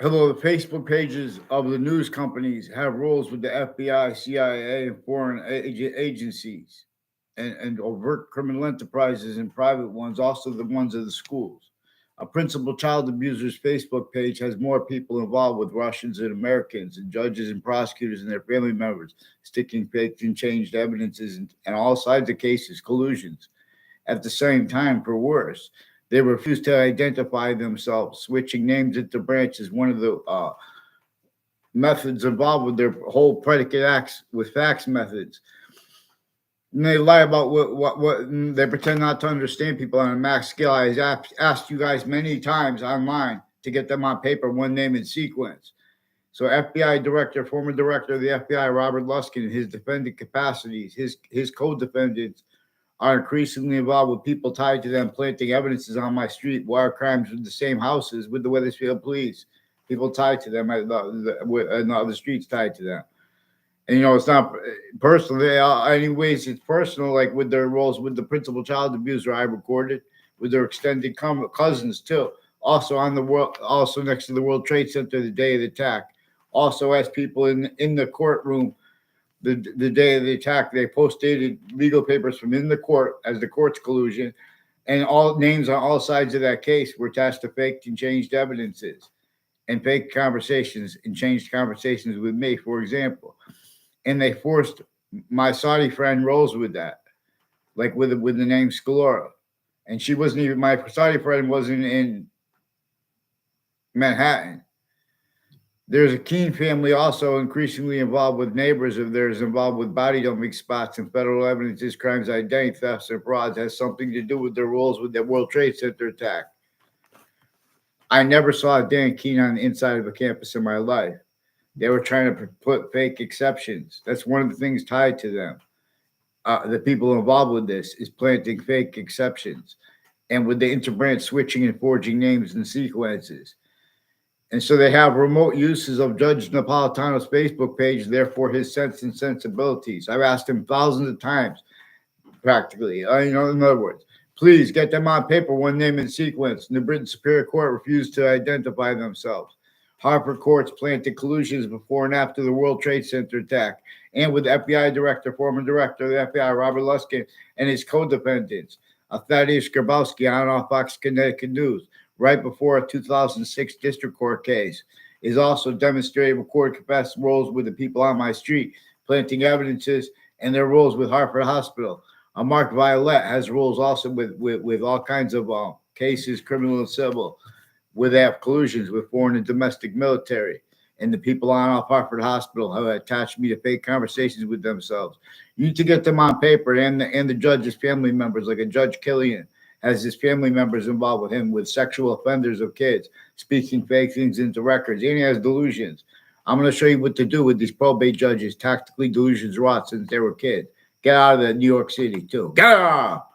Hello, the Facebook pages of the news companies have roles with the FBI, CIA, and foreign agencies, and overt criminal enterprises and private ones, also the ones of the schools. A principal child abuser's Facebook page has more people involved with Russians and Americans, and judges and prosecutors and their family members sticking faked and changed evidences and all sides of cases, collusions. At the same time, for worse, they refuse to identify themselves. Switching names into branches, one of the methods involved with their whole predicate acts with facts methods. And they lie about what they pretend not to understand people on a max scale. I asked you guys many times online to get them on paper, one name in sequence. So FBI director, former director of the FBI, Robert Luskin, his defendant capacities, his co-defendants are increasingly involved with people tied to them, planting evidences on my street, wire crimes with the same houses with the Wethersfield police, people tied to them, and other streets tied to them. And it's not personal. Anyways, it's personal. Like with their roles with the principal child abuser, I recorded with their extended cousins too. Also also next to the World Trade Center the day of the attack. Also, as people in the courtroom the day of the attack, they post-dated legal papers from in the court as the court's collusion, and all names on all sides of that case were attached to faked and changed evidences and fake conversations and changed conversations with me, for example. And they forced my Saudi friend Rose with that, like with the name Scalora. And she wasn't even, my Saudi friend wasn't in Manhattan. There's a Keene family also increasingly involved with neighbors of theirs involved with body dumping spots and federal evidences, crimes, identity thefts, and frauds has something to do with their roles with the World Trade Center attack. I never saw Dan Keene on the inside of a campus in my life. They were trying to put fake exceptions. That's one of the things tied to them. The people involved with this is planting fake exceptions and with the interbranch switching and forging names and sequences. And so they have remote uses of Judge Napolitano's Facebook page, therefore his sense and sensibilities. I've asked him thousands of times, practically. In other words, please get them on paper, one name in sequence. And the Britain Superior Court refused to identify themselves. Harvard courts planted collusions before and after the World Trade Center attack, and with FBI director, former director of the FBI, Robert Luskin, and his co-defendants, Thaddeus Grabowski on Fox Connecticut News, right before a 2006 district court case, is also demonstrating recorded confessed roles with the people on my street, planting evidences, and their roles with Hartford Hospital. Mark Violet has roles also with all kinds of cases, criminal and civil, where they have collusions with foreign and domestic military. And the people on Hartford Hospital have attached me to fake conversations with themselves. You need to get them on paper, and the judge's family members, like a Judge Killian, has his family members involved with him with sexual offenders of kids, speaking fake things into records, and he has delusions. I'm going to show you what to do with these probate judges, tactically delusions wrought since they were kids. Get out of New York City, too. Get out!